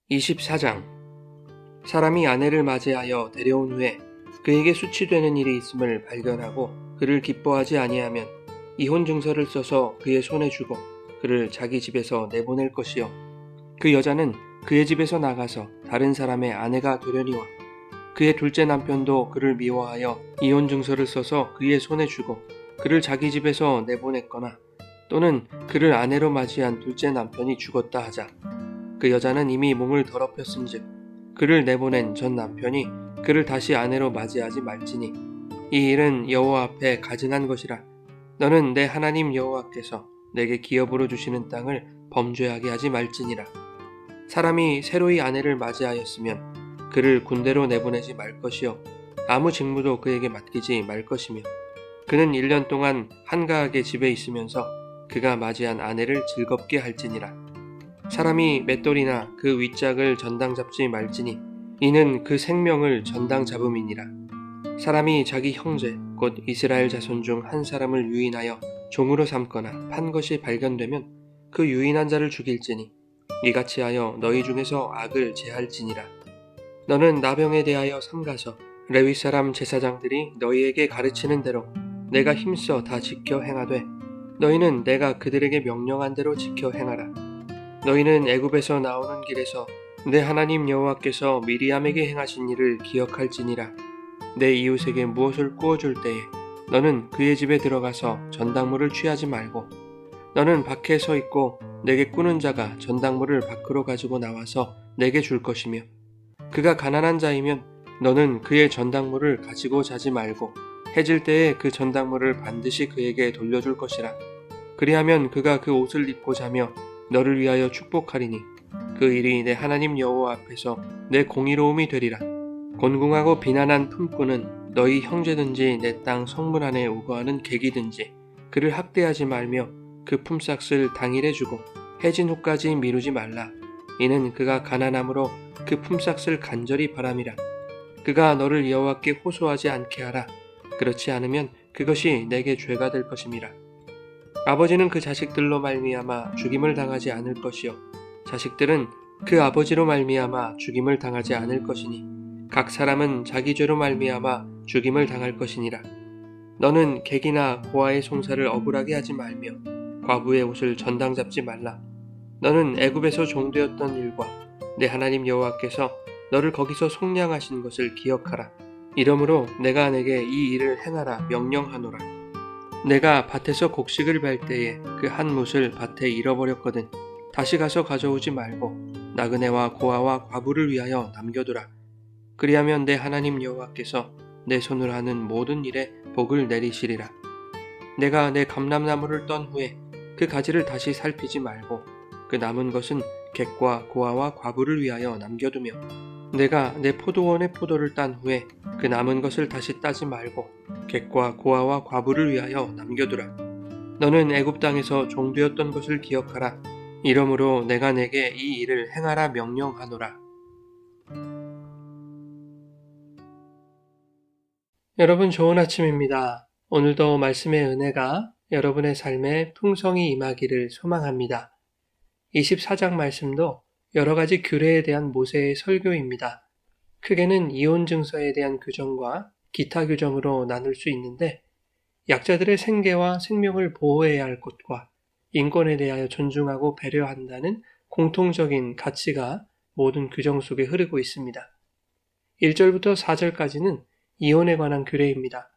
24장. 사람이 아내를 맞이하여 데려온 후에 그에게 수치되는 일이 있음을 발견하고 그를 기뻐하지 아니하면 이혼 증서를 써서 그의 손에 주고 그를 자기 집에서 내보낼 것이요, 그 여자는 그의 집에서 나가서 다른 사람의 아내가 되려니와 그의 둘째 남편도 그를 미워하여 이혼 증서를 써서 그의 손에 주고 그를 자기 집에서 내보냈거나, 또는 그를 아내로 맞이한 둘째 남편이 죽었다 하자 그 여자는 이미 몸을 더럽혔은즉 그를 내보낸 전 남편이 그를 다시 아내로 맞이하지 말지니 이 일은 여호와 앞에 가증한 것이라. 너는 내 하나님 여호와께서 내게 기업으로 주시는 땅을 범죄하게 하지 말지니라. 사람이 새로이 아내를 맞이하였으면 그를 군대로 내보내지 말 것이요, 아무 직무도 그에게 맡기지 말 것이며, 그는 1년 동안 한가하게 집에 있으면서 그가 맞이한 아내를 즐겁게 할지니라. 사람이 맷돌이나 그 윗짝을 전당 잡지 말지니 이는 그 생명을 전당 잡음이니라. 사람이 자기 형제 곧 이스라엘 자손 중 한 사람을 유인하여 종으로 삼거나 판 것이 발견되면 그 유인한 자를 죽일지니 이같이 하여 너희 중에서 악을 제할지니라. 너는 나병에 대하여 삼가서 레위 사람 제사장들이 너희에게 가르치는 대로 내가 힘써 다 지켜 행하되 너희는 내가 그들에게 명령한 대로 지켜 행하라. 너희는 애굽에서 나오는 길에서 내 하나님 여호와께서 미리암에게 행하신 일을 기억할지니라. 내 이웃에게 무엇을 구워줄 때에 너는 그의 집에 들어가서 전당물을 취하지 말고, 너는 밖에 서 있고 내게 꾸는 자가 전당물을 밖으로 가지고 나와서 내게 줄 것이며, 그가 가난한 자이면 너는 그의 전당물을 가지고 자지 말고 해질 때에 그 전당물을 반드시 그에게 돌려줄 것이라. 그리하면 그가 그 옷을 입고 자며 너를 위하여 축복하리니 그 일이 내 하나님 여호와 앞에서 내 공의로움이 되리라. 곤궁하고 비난한 품꾼은 너희 형제든지 내 땅 성문 안에 우거하는 객이든지 그를 학대하지 말며 그 품삯을 당일에 주고 해진 후까지 미루지 말라. 이는 그가 가난함으로 그 품삯을 간절히 바람이라. 그가 너를 여호와께 호소하지 않게 하라. 그렇지 않으면 그것이 내게 죄가 될 것임이라. 아버지는 그 자식들로 말미암아 죽임을 당하지 않을 것이요, 자식들은 그 아버지로 말미암아 죽임을 당하지 않을 것이니 각 사람은 자기 죄로 말미암아 죽임을 당할 것이니라. 너는 객이나 고아의 송사를 억울하게 하지 말며 과부의 옷을 전당 잡지 말라. 너는 애굽에서 종되었던 일과 내 하나님 여호와께서 너를 거기서 속량하신 것을 기억하라. 이러므로 내가 내게 이 일을 행하라 명령하노라. 내가 밭에서 곡식을 벨 때에 그 한 뭇을 밭에 잃어버렸거든. 다시 가서 가져오지 말고 나그네와 고아와 과부를 위하여 남겨두라. 그리하면 내 하나님 여호와께서 내 손으로 하는 모든 일에 복을 내리시리라. 내가 내 감람나무를 떤 후에 그 가지를 다시 살피지 말고 그 남은 것은 객과 고아와 과부를 위하여 남겨두며, 내가 내 포도원의 포도를 딴 후에 그 남은 것을 다시 따지 말고 객과 고아와 과부를 위하여 남겨두라. 너는 애굽 땅에서 종되었던 것을 기억하라. 이러므로 내가 내게 이 일을 행하라 명령하노라. 여러분, 좋은 아침입니다. 오늘도 말씀의 은혜가 여러분의 삶에 풍성히 임하기를 소망합니다. 24장 말씀도 여러 가지 규례에 대한 모세의 설교입니다. 크게는 이혼 증서에 대한 규정과 기타 규정으로 나눌 수 있는데, 약자들의 생계와 생명을 보호해야 할 것과 인권에 대하여 존중하고 배려한다는 공통적인 가치가 모든 규정 속에 흐르고 있습니다. 1절부터 4절까지는 이혼에 관한 규례입니다.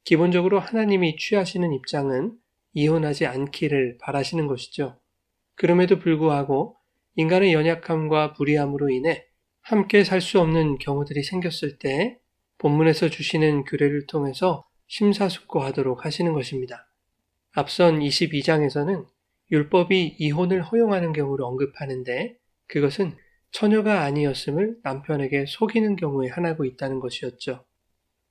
기본적으로 하나님이 취하시는 입장은 이혼하지 않기를 바라시는 것이죠. 그럼에도 불구하고 인간의 연약함과 불의함으로 인해 함께 살 수 없는 경우들이 생겼을 때 본문에서 주시는 규례를 통해서 심사숙고하도록 하시는 것입니다. 앞선 22장에서는 율법이 이혼을 허용하는 경우를 언급하는데, 그것은 처녀가 아니었음을 남편에게 속이는 경우에 한하고 있다는 것이었죠.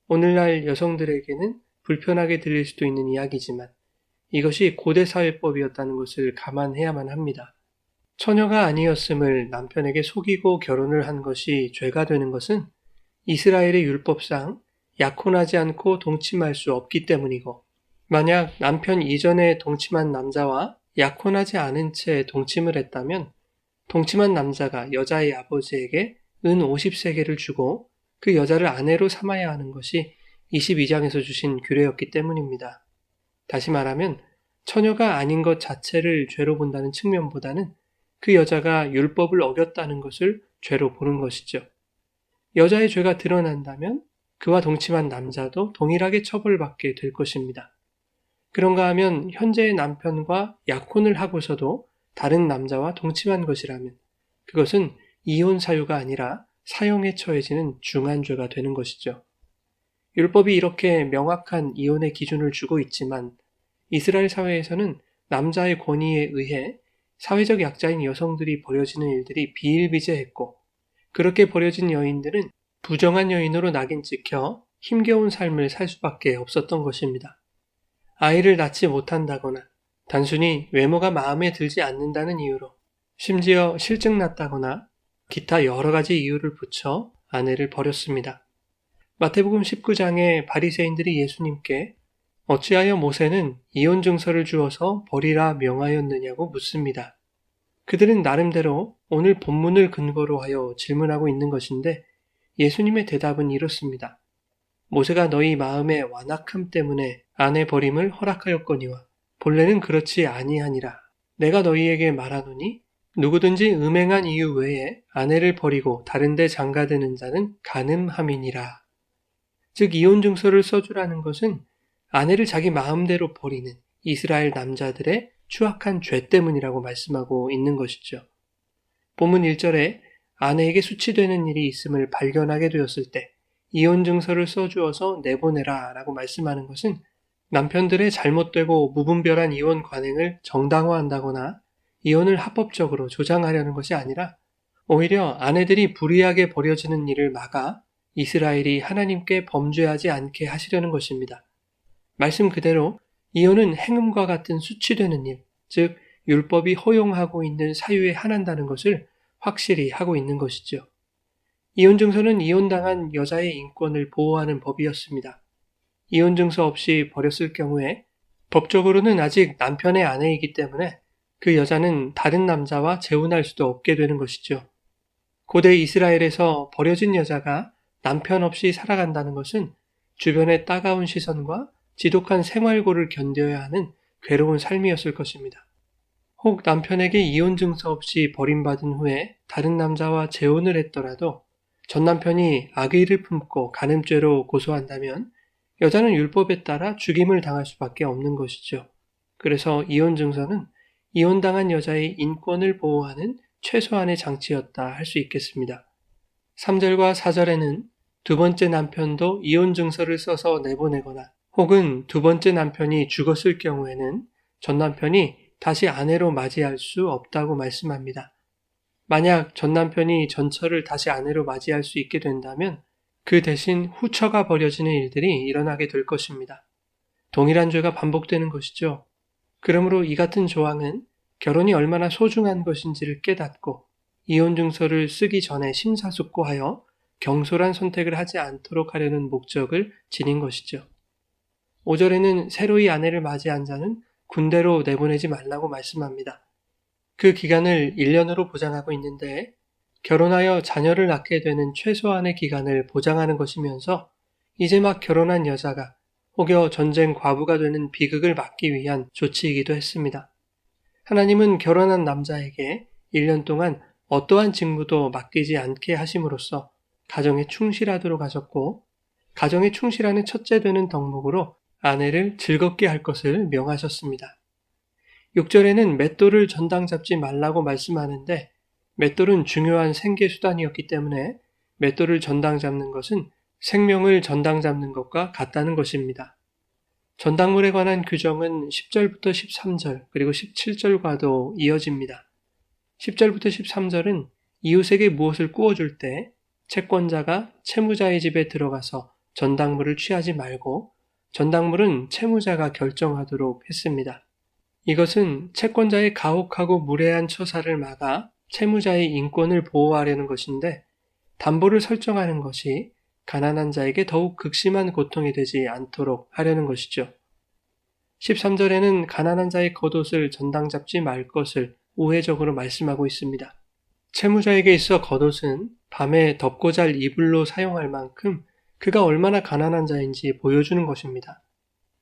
오늘날 여성들에게는 불편하게 들릴 수도 있는 이야기지만 이것이 고대 사회법이었다는 것을 감안해야만 합니다. 처녀가 아니었음을 남편에게 속이고 결혼을 한 것이 죄가 되는 것은 이스라엘의 율법상 약혼하지 않고 동침할 수 없기 때문이고, 만약 남편 이전에 동침한 남자와 약혼하지 않은 채 동침을 했다면 동침한 남자가 여자의 아버지에게 은 50세겔을 주고 그 여자를 아내로 삼아야 하는 것이 22장에서 주신 규례였기 때문입니다. 다시 말하면 처녀가 아닌 것 자체를 죄로 본다는 측면보다는 그 여자가 율법을 어겼다는 것을 죄로 보는 것이죠. 여자의 죄가 드러난다면 그와 동침한 남자도 동일하게 처벌받게 될 것입니다. 그런가 하면 현재의 남편과 약혼을 하고서도 다른 남자와 동침한 것이라면 그것은 이혼 사유가 아니라 사형에 처해지는 중한 죄가 되는 것이죠. 율법이 이렇게 명확한 이혼의 기준을 주고 있지만 이스라엘 사회에서는 남자의 권위에 의해 사회적 약자인 여성들이 벌여지는 일들이 비일비재했고 그렇게 벌여진 여인들은 부정한 여인으로 낙인 찍혀 힘겨운 삶을 살 수밖에 없었던 것입니다. 아이를 낳지 못한다거나 단순히 외모가 마음에 들지 않는다는 이유로 심지어 실증났다거나 기타 여러 가지 이유를 붙여 아내를 버렸습니다. 마태복음 19장에 바리새인들이 예수님께 어찌하여 모세는 이혼 증서를 주어서 버리라 명하였느냐고 묻습니다. 그들은 나름대로 오늘 본문을 근거로 하여 질문하고 있는 것인데 예수님의 대답은 이렇습니다. 모세가 너희 마음의 완악함 때문에 아내 버림을 허락하였거니와 본래는 그렇지 아니하니라. 내가 너희에게 말하노니 누구든지 음행한 이유 외에 아내를 버리고 다른 데 장가드는 자는 간음함이니라. 즉 이혼 증서를 써주라는 것은 아내를 자기 마음대로 버리는 이스라엘 남자들의 추악한 죄 때문이라고 말씀하고 있는 것이죠. 본문 1절에 아내에게 수치되는 일이 있음을 발견하게 되었을 때 이혼 증서를 써주어서 내보내라 라고 말씀하는 것은 남편들의 잘못되고 무분별한 이혼 관행을 정당화한다거나 이혼을 합법적으로 조장하려는 것이 아니라 오히려 아내들이 불의하게 벌여지는 일을 막아 이스라엘이 하나님께 범죄하지 않게 하시려는 것입니다. 말씀 그대로 이혼은 행음과 같은 수치되는 일, 즉 율법이 허용하고 있는 사유에 한한다는 것을 확실히 하고 있는 것이죠. 이혼 증서는 이혼당한 여자의 인권을 보호하는 법이었습니다. 이혼 증서 없이 버렸을 경우에 법적으로는 아직 남편의 아내이기 때문에 그 여자는 다른 남자와 재혼할 수도 없게 되는 것이죠. 고대 이스라엘에서 버려진 여자가 남편 없이 살아간다는 것은 주변의 따가운 시선과 지독한 생활고를 견뎌야 하는 괴로운 삶이었을 것입니다. 혹 남편에게 이혼 증서 없이 버림받은 후에 다른 남자와 재혼을 했더라도 전 남편이 악의를 품고 간음죄로 고소한다면 여자는 율법에 따라 죽임을 당할 수밖에 없는 것이죠. 그래서 이혼 증서는 이혼당한 여자의 인권을 보호하는 최소한의 장치였다 할 수 있겠습니다. 3절과 4절에는 두 번째 남편도 이혼 증서를 써서 내보내거나 혹은 두 번째 남편이 죽었을 경우에는 전 남편이 다시 아내로 맞이할 수 없다고 말씀합니다. 만약 전 남편이 전처를 다시 아내로 맞이할 수 있게 된다면 그 대신 후처가 벌여지는 일들이 일어나게 될 것입니다. 동일한 죄가 반복되는 것이죠. 그러므로 이 같은 조항은 결혼이 얼마나 소중한 것인지를 깨닫고 이혼 증서를 쓰기 전에 심사숙고하여 경솔한 선택을 하지 않도록 하려는 목적을 지닌 것이죠. 5절에는 새로이 아내를 맞이한 자는 군대로 내보내지 말라고 말씀합니다. 그 기간을 1년으로 보장하고 있는데 결혼하여 자녀를 낳게 되는 최소한의 기간을 보장하는 것이면서 이제 막 결혼한 여자가 혹여 전쟁 과부가 되는 비극을 막기 위한 조치이기도 했습니다. 하나님은 결혼한 남자에게 1년 동안 어떠한 직무도 맡기지 않게 하심으로써 가정에 충실하도록 하셨고 가정에 충실하는 첫째 되는 덕목으로 아내를 즐겁게 할 것을 명하셨습니다. 6절에는 맷돌을 전당 잡지 말라고 말씀하는데 맷돌은 중요한 생계수단이었기 때문에 맷돌을 전당 잡는 것은 생명을 전당 잡는 것과 같다는 것입니다. 전당물에 관한 규정은 10절부터 13절 그리고 17절과도 이어집니다. 10절부터 13절은 이웃에게 무엇을 구워줄 때 채권자가 채무자의 집에 들어가서 전당물을 취하지 말고 전당물은 채무자가 결정하도록 했습니다. 이것은 채권자의 가혹하고 무례한 처사를 막아 채무자의 인권을 보호하려는 것인데 담보를 설정하는 것이 가난한 자에게 더욱 극심한 고통이 되지 않도록 하려는 것이죠. 13절에는 가난한 자의 겉옷을 전당 잡지 말 것을 우회적으로 말씀하고 있습니다. 채무자에게 있어 겉옷은 밤에 덮고 잘 이불로 사용할 만큼 그가 얼마나 가난한 자인지 보여주는 것입니다.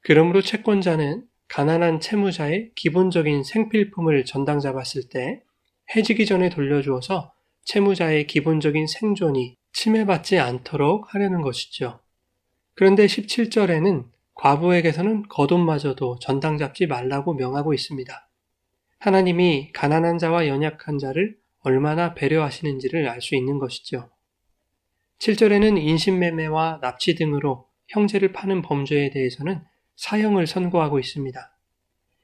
그러므로 채권자는 가난한 채무자의 기본적인 생필품을 전당잡았을 때 해지기 전에 돌려주어서 채무자의 기본적인 생존이 침해받지 않도록 하려는 것이죠. 그런데 17절에는 과부에게서는 겉옷마저도 전당잡지 말라고 명하고 있습니다. 하나님이 가난한 자와 연약한 자를 얼마나 배려하시는지를 알 수 있는 것이죠. 7절에는 인신매매와 납치 등으로 형제를 파는 범죄에 대해서는 사형을 선고하고 있습니다.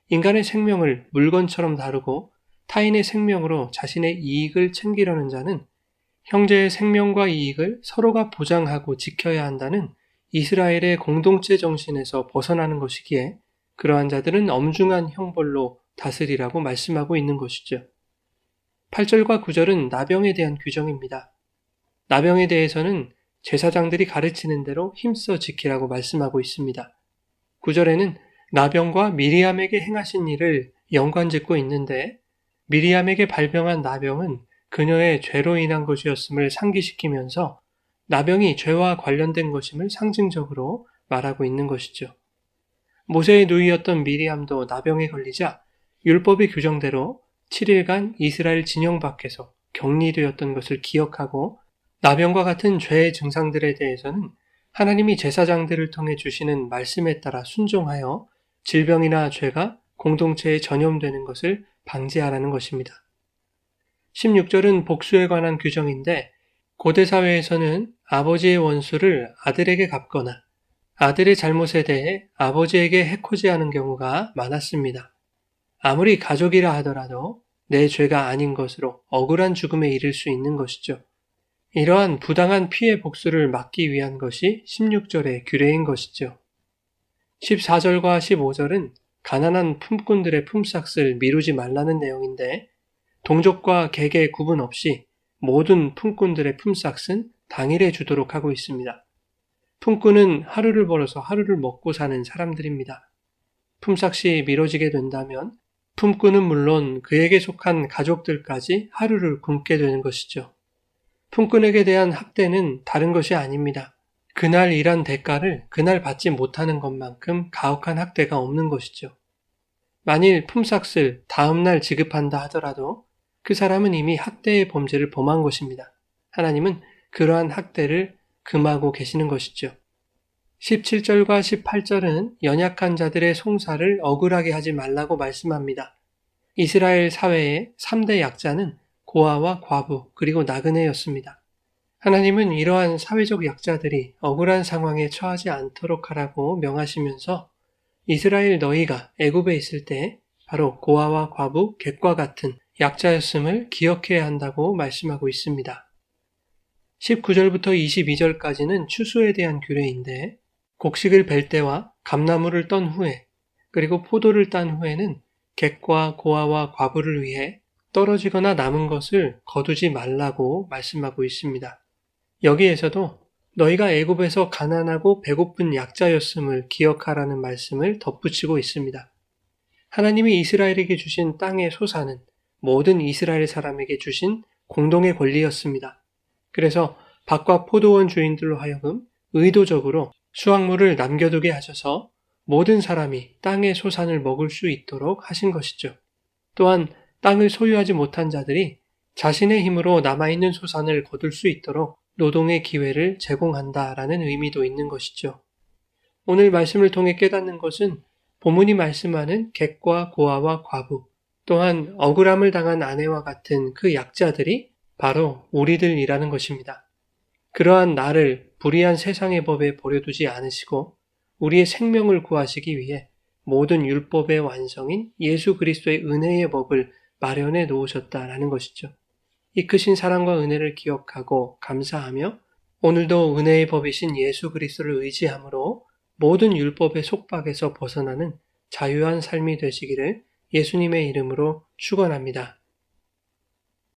인간의 생명을 물건처럼 다루고 타인의 생명으로 자신의 이익을 챙기려는 자는 형제의 생명과 이익을 서로가 보장하고 지켜야 한다는 이스라엘의 공동체 정신에서 벗어나는 것이기에 그러한 자들은 엄중한 형벌로 다스리라고 말씀하고 있는 것이죠. 8절과 9절은 나병에 대한 규정입니다. 나병에 대해서는 제사장들이 가르치는 대로 힘써 지키라고 말씀하고 있습니다. 9절에는 나병과 미리암에게 행하신 일을 연관짓고 있는데 미리암에게 발병한 나병은 그녀의 죄로 인한 것이었음을 상기시키면서 나병이 죄와 관련된 것임을 상징적으로 말하고 있는 것이죠. 모세의 누이였던 미리암도 나병에 걸리자 율법의 규정대로 7일간 이스라엘 진영 밖에서 격리되었던 것을 기억하고 나병과 같은 죄의 증상들에 대해서는 하나님이 제사장들을 통해 주시는 말씀에 따라 순종하여 질병이나 죄가 공동체에 전염되는 것을 방지하라는 것입니다. 16절은 복수에 관한 규정인데 고대 사회에서는 아버지의 원수를 아들에게 갚거나 아들의 잘못에 대해 아버지에게 해코지하는 경우가 많았습니다. 아무리 가족이라 하더라도 내 죄가 아닌 것으로 억울한 죽음에 이를 수 있는 것이죠. 이러한 부당한 피해 복수를 막기 위한 것이 16절의 규례인 것이죠. 14절과 15절은 가난한 품꾼들의 품삯을 미루지 말라는 내용인데 동족과 객의 구분 없이 모든 품꾼들의 품삯은 당일에 주도록 하고 있습니다. 품꾼은 하루를 벌어서 하루를 먹고 사는 사람들입니다. 품삯이 미뤄지게 된다면 품꾼은 물론 그에게 속한 가족들까지 하루를 굶게 되는 것이죠. 품꾼에게 대한 학대는 다른 것이 아닙니다. 그날 일한 대가를 그날 받지 못하는 것만큼 가혹한 학대가 없는 것이죠. 만일 품삯을 다음날 지급한다 하더라도 그 사람은 이미 학대의 범죄를 범한 것입니다. 하나님은 그러한 학대를 금하고 계시는 것이죠. 17절과 18절은 연약한 자들의 송사를 억울하게 하지 말라고 말씀합니다. 이스라엘 사회의 3대 약자는 고아와 과부 그리고 나그네였습니다. 하나님은 이러한 사회적 약자들이 억울한 상황에 처하지 않도록 하라고 명하시면서 이스라엘 너희가 애굽에 있을 때 바로 고아와 과부, 객과 같은 약자였음을 기억해야 한다고 말씀하고 있습니다. 19절부터 22절까지는 추수에 대한 규례인데 곡식을 벨 때와 감나무를 떤 후에 그리고 포도를 딴 후에는 객과 고아와 과부를 위해 떨어지거나 남은 것을 거두지 말라고 말씀하고 있습니다. 여기에서도 너희가 애굽에서 가난하고 배고픈 약자였음을 기억하라는 말씀을 덧붙이고 있습니다. 하나님이 이스라엘에게 주신 땅의 소산은 모든 이스라엘 사람에게 주신 공동의 권리였습니다. 그래서 밭과 포도원 주인들로 하여금 의도적으로 수확물을 남겨두게 하셔서 모든 사람이 땅의 소산을 먹을 수 있도록 하신 것이죠. 또한 땅을 소유하지 못한 자들이 자신의 힘으로 남아있는 소산을 거둘 수 있도록 노동의 기회를 제공한다라는 의미도 있는 것이죠. 오늘 말씀을 통해 깨닫는 것은 본문이 말씀하는 객과 고아와 과부, 또한 억울함을 당한 아내와 같은 그 약자들이 바로 우리들이라는 것입니다. 그러한 나를 불의한 세상의 법에 버려두지 않으시고 우리의 생명을 구하시기 위해 모든 율법의 완성인 예수 그리스도의 은혜의 법을 마련해 놓으셨다라는 것이죠. 이 크신 사랑과 은혜를 기억하고 감사하며 오늘도 은혜의 법이신 예수 그리스도를 의지함으로 모든 율법의 속박에서 벗어나는 자유한 삶이 되시기를 예수님의 이름으로 축원합니다.